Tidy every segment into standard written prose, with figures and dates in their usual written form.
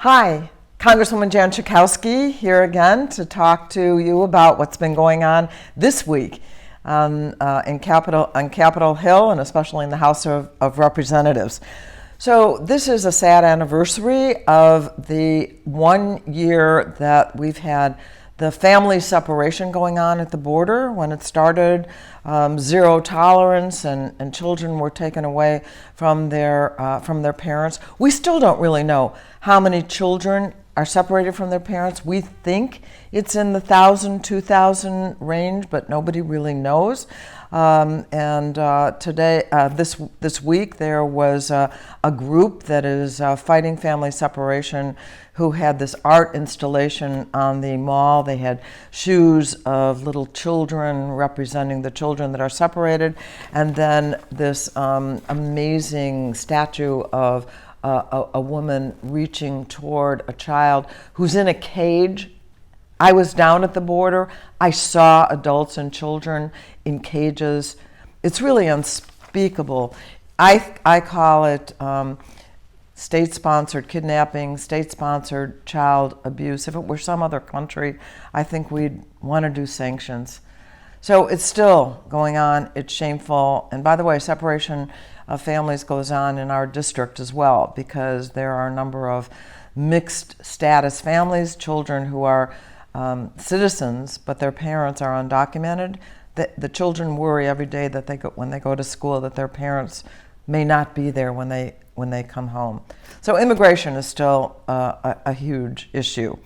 Hi, Congresswoman Jan Schakowsky here again to talk to you about what's been going on this week on Capitol Hill and especially in the House of Representatives. So this is a sad anniversary of the 1 year that we've had the family separation going on at the border. When it started, zero tolerance, and children were taken away from their parents. We still don't really know how many children are separated from their parents. We think it's in the 1,000, 2,000 range, but nobody really knows. Today, this week, there was a group that is fighting family separation who had this art installation on the mall. They had shoes of little children representing the children that are separated, and then this amazing statue of a woman reaching toward a child who's in a cage. I was down at the border. I saw adults and children in cages. It's really unspeakable. I call it state-sponsored kidnapping, state-sponsored child abuse. If it were some other country, I think we'd want to do sanctions. So it's still going on. It's shameful. And by the way, separation of families goes on in our district as well, because there are a number of mixed status families, children who are citizens, but their parents are undocumented. The children worry every day that when they go to school that their parents may not be there when they come home. So immigration is still a huge issue.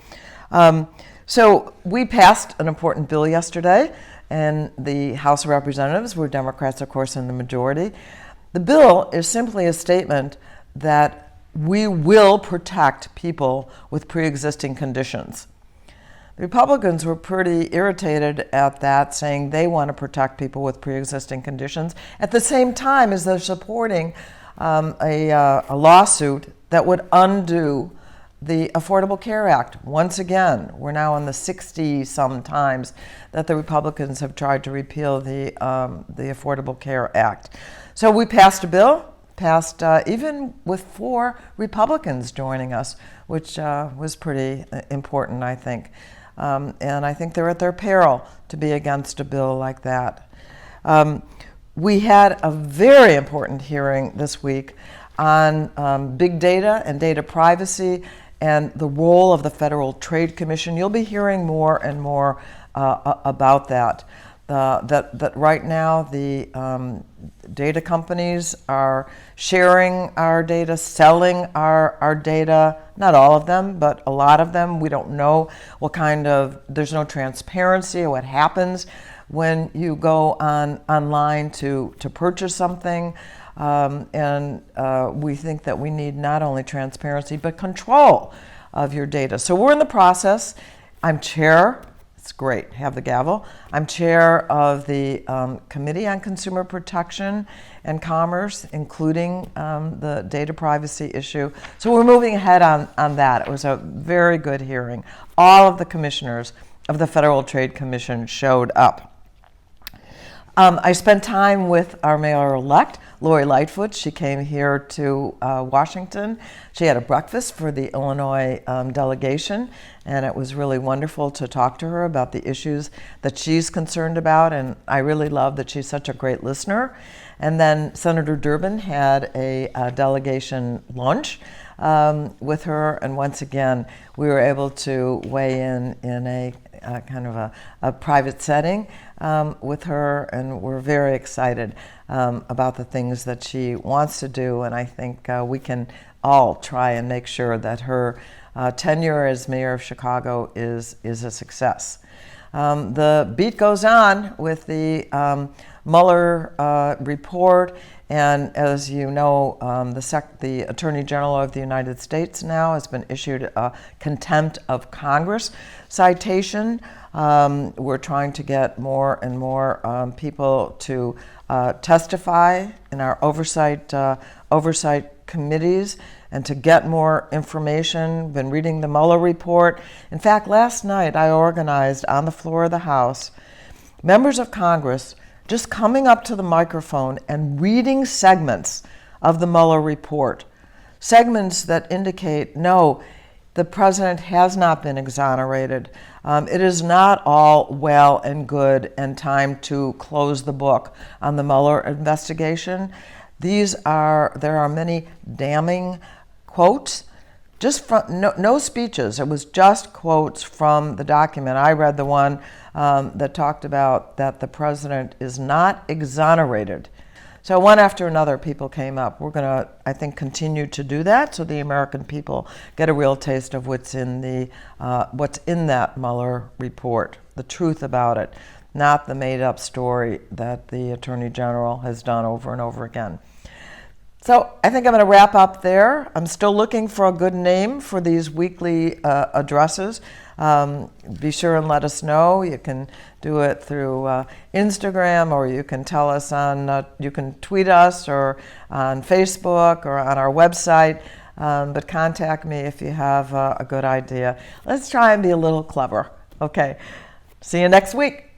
So we passed an important bill yesterday, and the House of Representatives were Democrats, of course, in the majority. The bill is simply a statement that we will protect people with pre-existing conditions. The Republicans were pretty irritated at that, saying they want to protect people with pre-existing conditions at the same time as they're supporting a lawsuit that would undo the Affordable Care Act. Once again, we're now in the 60-some times that the Republicans have tried to repeal the Affordable Care Act. So we passed a bill, even with 4 Republicans joining us, which was pretty important, I think. And I think they're at their peril to be against a bill like that. We had a very important hearing this week on big data and data privacy and the role of the Federal Trade Commission. You'll be hearing more and more about that. That right now the data companies are sharing our data, selling our data, not all of them, but a lot of them. We don't know there's no transparency of what happens when you go online to purchase something. We think that we need not only transparency, but control of your data. So we're in the process. I'm chair. It's great, have the gavel. I'm chair of the Committee on Consumer Protection and Commerce, including the data privacy issue. So we're moving ahead on that. It was a very good hearing. All of the commissioners of the Federal Trade Commission showed up. I spent time with our mayor-elect, Lori Lightfoot. She came here to Washington. She had a breakfast for the Illinois delegation, and it was really wonderful to talk to her about the issues that she's concerned about, and I really love that she's such a great listener. And then Senator Durbin had a delegation lunch with her, and once again, we were able to weigh in a kind of a private setting with her, and we're very excited about the things that she wants to do, and I think we can all try and make sure that her tenure as mayor of Chicago is a success. The beat goes on with the Muller Report, and as you know, the Attorney General of the United States now has been issued a contempt of Congress citation. We're trying to get more and more people to testify in our oversight committees and to get more information. Been reading the Muller Report. In fact, last night I organized on the floor of the House members of Congress just coming up to the microphone and reading segments of the Muller Report. Segments that indicate, no, the president has not been exonerated. It is not all well and good and time to close the book on the Mueller investigation. There are many damning quotes, just from no speeches. It was just quotes from the document. I read the one that talked about that the president is not exonerated. So one after another, people came up. We're going to, I think, continue to do that so the American people get a real taste of what's in that Mueller report, the truth about it, not the made-up story that the Attorney General has done over and over again. So I think I'm going to wrap up there. I'm still looking for a good name for these weekly addresses. Be sure and let us know. You can do it through Instagram, or you can tell us you can tweet us, or on Facebook, or on our website. But contact me if you have a good idea. Let's try and be a little clever. Okay. See you next week.